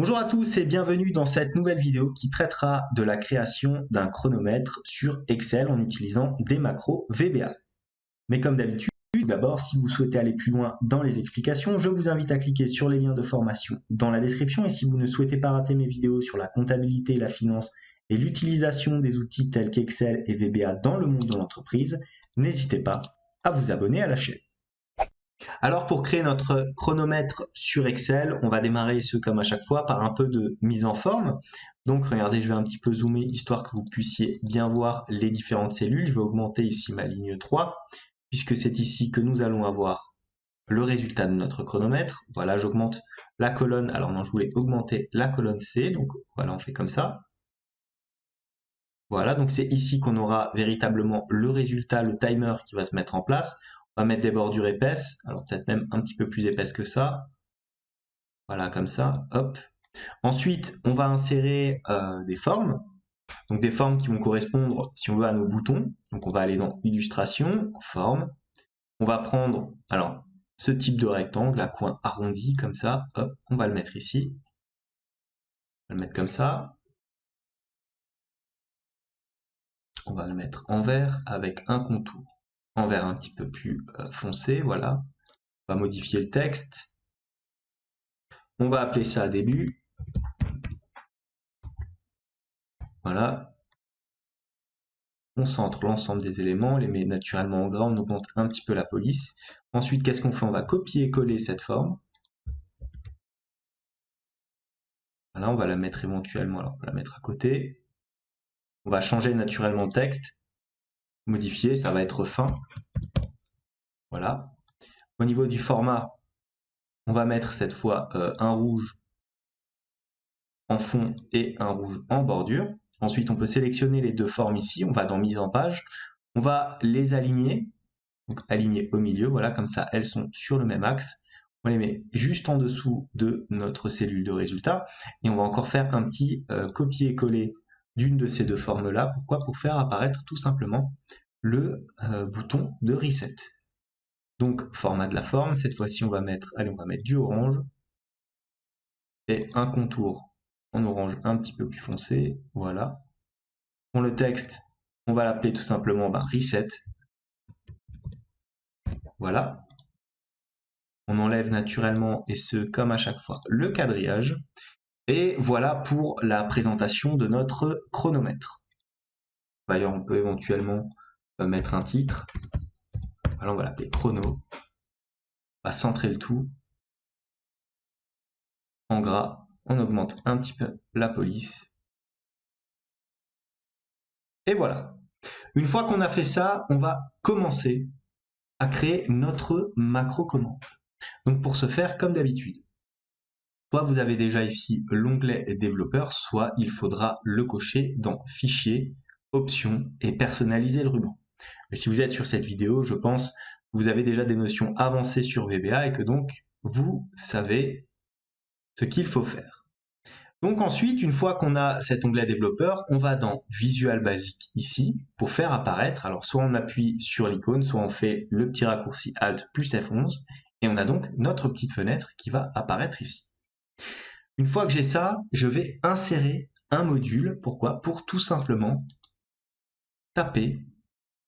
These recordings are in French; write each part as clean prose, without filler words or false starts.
Bonjour à tous et bienvenue dans cette nouvelle vidéo qui traitera de la création d'un chronomètre sur Excel en utilisant des macros VBA. Mais comme d'habitude, d'abord, si vous souhaitez aller plus loin dans les explications, je vous invite à cliquer sur les liens de formation dans la description. Et si vous ne souhaitez pas rater mes vidéos sur la comptabilité, la finance et l'utilisation des outils tels qu'Excel et VBA dans le monde de l'entreprise, n'hésitez pas à vous abonner à la chaîne. Alors pour créer notre chronomètre sur Excel, on va démarrer comme à chaque fois par un peu de mise en forme. Donc regardez, je vais un petit peu zoomer histoire que vous puissiez bien voir les différentes cellules. Je vais augmenter ici ma ligne 3 puisque c'est ici que nous allons avoir le résultat de notre chronomètre. Voilà, j'augmente la colonne. Alors non, je voulais augmenter la colonne C. Donc voilà, on fait comme ça. Voilà, donc c'est ici qu'on aura véritablement le résultat, le timer qui va se mettre en place. On va mettre des bordures épaisses, alors peut-être même un petit peu plus épaisses que ça. Voilà, comme ça, hop. Ensuite, on va insérer des formes. Donc des formes qui vont correspondre, si on veut, à nos boutons. Donc on va aller dans Illustration, Forme. On va prendre, alors, ce type de rectangle à coin arrondi, comme ça, hop, on va le mettre ici. On va le mettre comme ça. On va le mettre en vert avec un contour en vert un petit peu plus foncé, voilà. On va modifier le texte. On va appeler ça début. Voilà. On centre l'ensemble des éléments, on les met naturellement en gras, on augmente un petit peu la police. Ensuite, qu'est-ce qu'on fait? On va copier-coller cette forme. Voilà, on va la mettre éventuellement, alors on va la mettre à côté. On va changer naturellement le texte, modifier, ça va être fin. Voilà. Au niveau du format, on va mettre cette fois un rouge en fond et un rouge en bordure. Ensuite, on peut sélectionner les deux formes ici, on va dans mise en page, on va les aligner, donc aligner au milieu, voilà, comme ça elles sont sur le même axe. On les met juste en dessous de notre cellule de résultat et on va encore faire un petit copier-coller d'une de ces deux formes-là. Pourquoi? Pour faire apparaître tout simplement le bouton de Reset. Donc, format de la forme, cette fois-ci on va mettre du orange et un contour en orange un petit peu plus foncé, voilà. Pour le texte, on va l'appeler tout simplement Reset. Voilà. On enlève naturellement, et ce comme à chaque fois, le quadrillage. Et voilà pour la présentation de notre chronomètre. D'ailleurs, on peut éventuellement mettre un titre. Alors on va l'appeler chrono. On va centrer le tout en gras. On augmente un petit peu la police. Et voilà. Une fois qu'on a fait ça, on va commencer à créer notre macro commande. Donc pour ce faire, comme d'habitude, soit vous avez déjà ici l'onglet développeur, soit il faudra le cocher dans Fichier, Options et personnaliser le ruban. Mais si vous êtes sur cette vidéo, je pense que vous avez déjà des notions avancées sur VBA et que donc vous savez ce qu'il faut faire. Donc ensuite, une fois qu'on a cet onglet développeur, on va dans Visual Basic ici pour faire apparaître. Alors soit on appuie sur l'icône, soit on fait le petit raccourci Alt plus F11 et on a donc notre petite fenêtre qui va apparaître ici. Une fois que j'ai ça, je vais insérer un module. Pourquoi? Pour tout simplement taper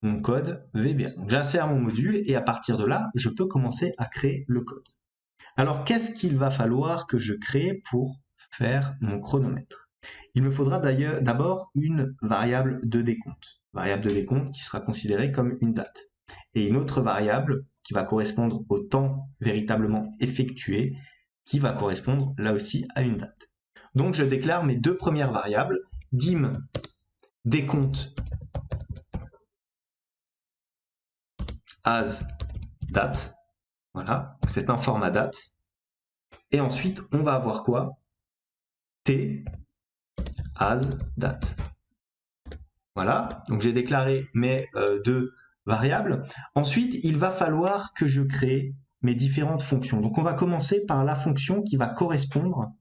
mon code VBA. J'insère mon module et à partir de là, je peux commencer à créer le code. Alors, qu'est-ce qu'il va falloir que je crée pour faire mon chronomètre? Il me faudra d'ailleurs d'abord une variable de décompte. Variable de décompte qui sera considérée comme une date. Et une autre variable qui va correspondre au temps véritablement effectué, qui va correspondre là aussi à une date. Donc je déclare mes deux premières variables, dim décompte as date, voilà, c'est un format date. Et ensuite, on va avoir quoi? T as date. Voilà, donc j'ai déclaré mes deux variables. Ensuite, il va falloir que je crée mes différentes fonctions. Donc on va commencer par la fonction qui va correspondre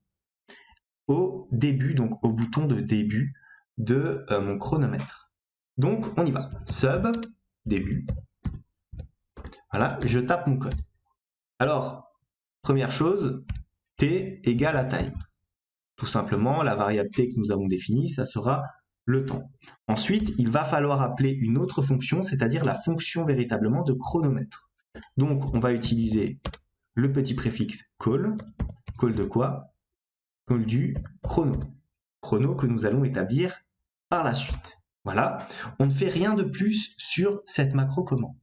au début, donc au bouton de début de mon chronomètre. Donc on y va. Sub, début. Voilà, je tape mon code. Alors, première chose, t égale à time. tout simplement, la variable t que nous avons définie, ça sera le temps. Ensuite, il va falloir appeler une autre fonction, c'est-à-dire la fonction véritablement de chronomètre. Donc, on va utiliser le petit préfixe call. Call de quoi? Call du chrono. Chrono que nous allons établir par la suite. Voilà, on ne fait rien de plus sur cette macro commande.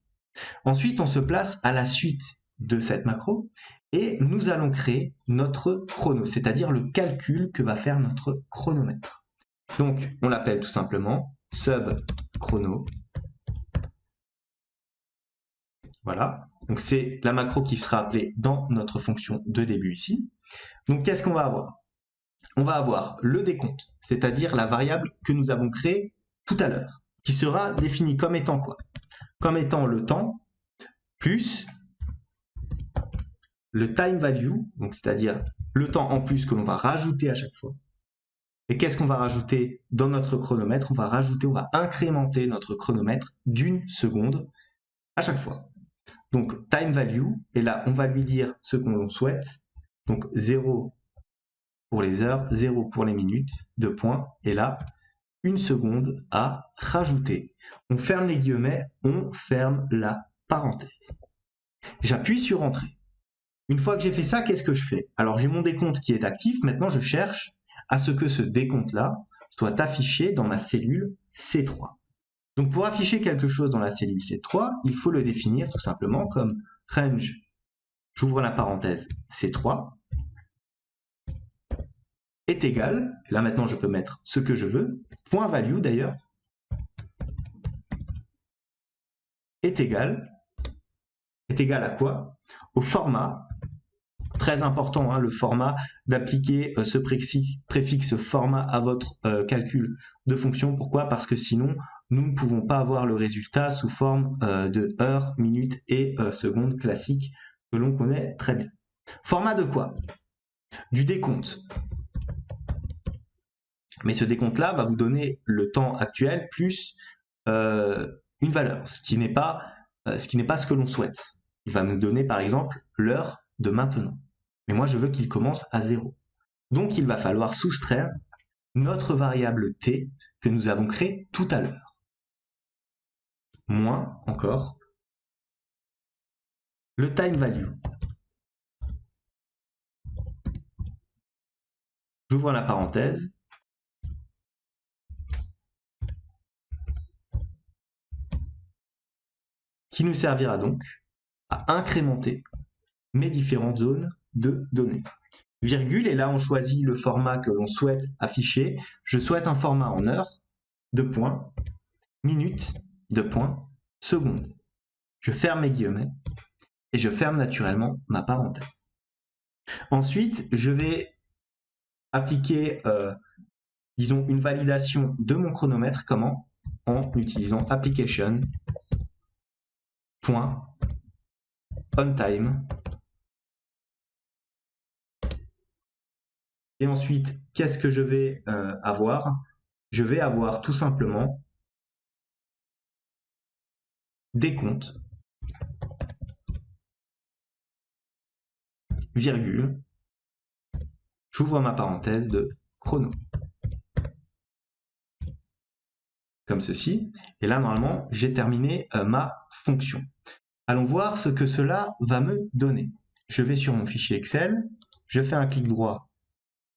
Ensuite, on se place à la suite de cette macro et nous allons créer notre chrono, c'est-à-dire le calcul que va faire notre chronomètre. Donc, on l'appelle tout simplement sub chrono. Voilà, donc c'est la macro qui sera appelée dans notre fonction de début ici. Donc, qu'est-ce qu'on va avoir? On va avoir le décompte, c'est-à-dire la variable que nous avons créée tout à l'heure, qui sera définie comme étant quoi? Comme étant le temps plus le time value, donc c'est-à-dire le temps en plus que l'on va rajouter à chaque fois. Et qu'est-ce qu'on va rajouter dans notre chronomètre? On va incrémenter notre chronomètre d'1 seconde à chaque fois. Donc time value, et là on va lui dire ce qu'on souhaite, donc 0 pour les heures, 0 pour les minutes, 2 points, et là 1 seconde à rajouter. On ferme les guillemets, on ferme la parenthèse. J'appuie sur Entrée. Une fois que j'ai fait ça, qu'est-ce que je fais? Alors j'ai mon décompte qui est actif, maintenant je cherche à ce que ce décompte-là soit affiché dans ma cellule C3. Donc pour afficher quelque chose dans la cellule C3, il faut le définir tout simplement comme range, j'ouvre la parenthèse, C3, est égal, là maintenant je peux mettre ce que je veux, point value d'ailleurs, est égal à quoi? Au format, très important, hein, le format, d'appliquer ce préfixe format à votre calcul de fonction. Pourquoi? Parce que sinon, nous ne pouvons pas avoir le résultat sous forme de heures, minutes et secondes classiques que l'on connaît très bien. Format de quoi? Du décompte. Mais ce décompte-là va vous donner le temps actuel plus une valeur, ce qui n'est pas ce que l'on souhaite. Il va nous donner par exemple l'heure de maintenant. Mais moi je veux qu'il commence à 0. Donc il va falloir soustraire notre variable t que nous avons créée tout à l'heure. Moins encore le time value. J'ouvre la parenthèse. Qui nous servira donc à incrémenter mes différentes zones de données. Virgule, et là on choisit le format que l'on souhaite afficher. Je souhaite un format en heures, 2 points, minutes, 2 points, secondes. Je ferme mes guillemets et je ferme naturellement ma parenthèse. Ensuite, je vais appliquer, disons, une validation de mon chronomètre. Comment? En utilisant application.onTime. Et ensuite, qu'est-ce que je vais avoir? Je vais avoir tout simplement décompte, virgule, j'ouvre ma parenthèse de chrono. Comme ceci. Et là, normalement, j'ai terminé ma fonction. Allons voir ce que cela va me donner. Je vais sur mon fichier Excel, je fais un clic droit,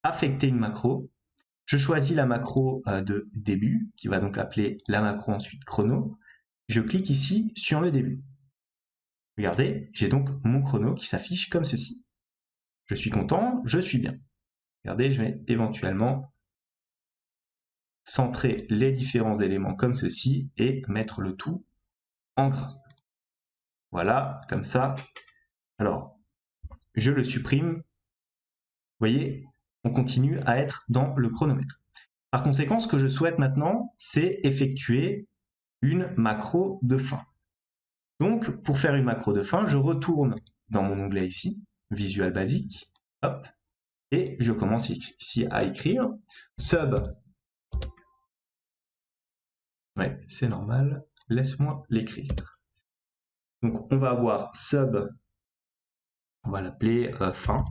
affecter une macro. Je choisis la macro de début, qui va donc appeler la macro ensuite chrono. Je clique ici sur le début. Regardez, j'ai donc mon chrono qui s'affiche comme ceci. Je suis content, je suis bien. Regardez, je vais éventuellement centrer les différents éléments comme ceci et mettre le tout en gras. Voilà, comme ça. Alors, je le supprime. Vous voyez, on continue à être dans le chronomètre. Par conséquent, ce que je souhaite maintenant, c'est effectuer une macro de fin. Donc, pour faire une macro de fin, je retourne dans mon onglet ici, Visual Basic, hop, et je commence ici à écrire sub. Ouais, c'est normal, laisse-moi l'écrire. Donc, on va avoir sub, on va l'appeler fin.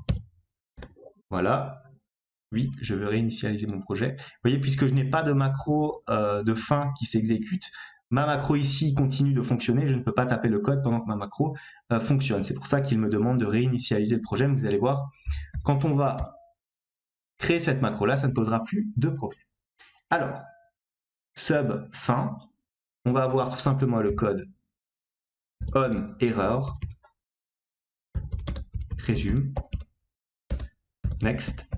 Voilà. Oui, je veux réinitialiser mon projet. Vous voyez, puisque je n'ai pas de macro de fin qui s'exécute, ma macro ici continue de fonctionner, je ne peux pas taper le code pendant que ma macro fonctionne. C'est pour ça qu'il me demande de réinitialiser le projet. Mais vous allez voir, quand on va créer cette macro-là, ça ne posera plus de problème. Alors, sub fin, on va avoir tout simplement le code on error, resume, next.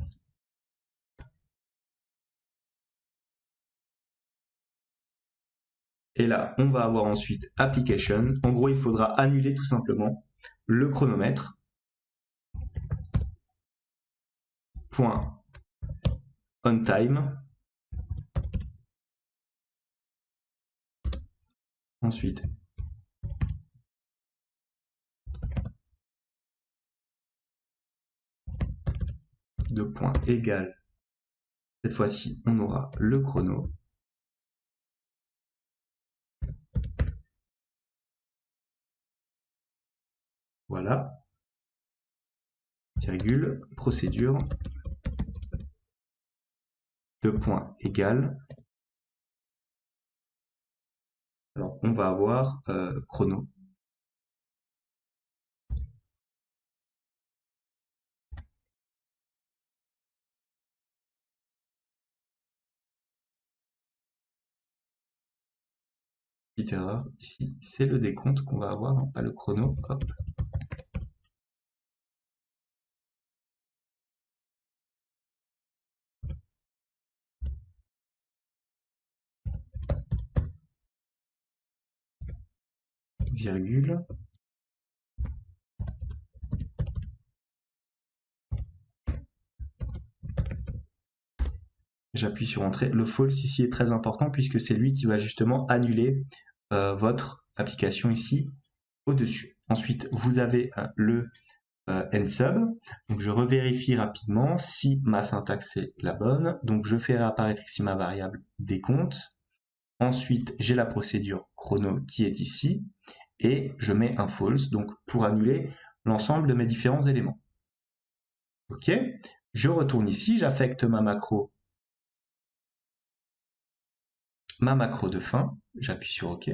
Et là, on va avoir ensuite application. En gros, il faudra annuler tout simplement le chronomètre. Point on time. Ensuite, de point égal. Cette fois-ci, on aura le chrono. Voilà. Virgule, procédure. De point égal. Alors, on va avoir chrono. Petite erreur, ici, c'est le décompte qu'on va avoir, pas le chrono. Hop. Virgule. J'appuie sur Entrée. Le false ici est très important puisque c'est lui qui va justement annuler votre application ici au-dessus. Ensuite, vous avez le nsub. Donc je revérifie rapidement si ma syntaxe est la bonne. Donc je fais réapparaître ici ma variable décompte. Ensuite, j'ai la procédure chrono qui est ici et je mets un false donc pour annuler l'ensemble de mes différents éléments. Ok, je retourne ici, j'affecte ma macro de fin, j'appuie sur OK.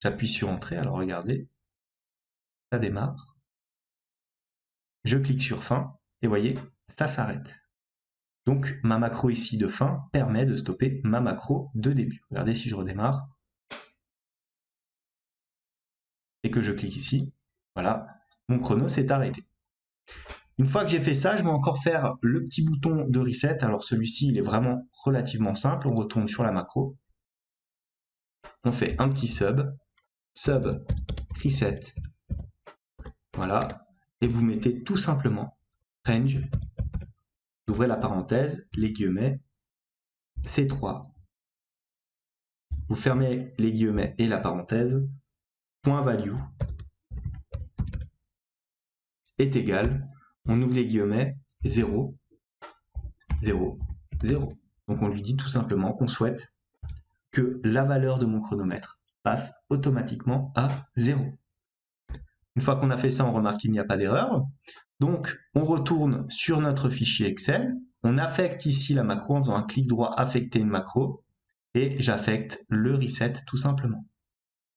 J'appuie sur Entrée, alors regardez, ça démarre. Je clique sur fin et voyez, ça s'arrête. Donc ma macro ici de fin permet de stopper ma macro de début. Regardez si je redémarre et que je clique ici, voilà, mon chrono s'est arrêté. Une fois que j'ai fait ça, je vais encore faire le petit bouton de reset. Alors celui-ci, il est vraiment relativement simple. On retourne sur la macro. On fait un petit sub reset. Voilà. Et vous mettez tout simplement range, vous ouvrez la parenthèse, les guillemets, C3. Vous fermez les guillemets et la parenthèse, point value est égal, on ouvre les guillemets, 0, 0, 0. Donc on lui dit tout simplement qu'on souhaite que la valeur de mon chronomètre passe automatiquement à 0. Une fois qu'on a fait ça, on remarque qu'il n'y a pas d'erreur. Donc, on retourne sur notre fichier Excel. On affecte ici la macro en faisant un clic droit, affecter une macro. Et j'affecte le reset tout simplement.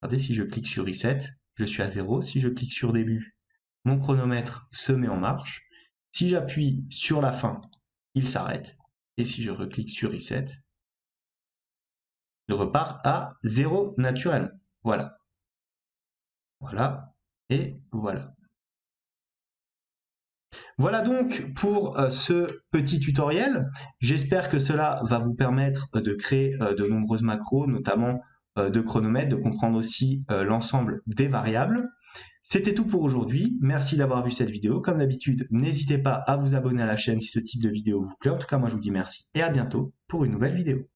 Regardez, si je clique sur reset, je suis à 0. Si je clique sur début, mon chronomètre se met en marche. Si j'appuie sur la fin, il s'arrête. Et si je reclique sur reset, il repart à 0 naturellement. Voilà. Voilà. Et voilà. Voilà donc pour ce petit tutoriel. J'espère que cela va vous permettre de créer de nombreuses macros, notamment de chronomètres, de comprendre aussi l'ensemble des variables. C'était tout pour aujourd'hui. Merci d'avoir vu cette vidéo. Comme d'habitude, n'hésitez pas à vous abonner à la chaîne si ce type de vidéo vous plaît. En tout cas, moi je vous dis merci et à bientôt pour une nouvelle vidéo.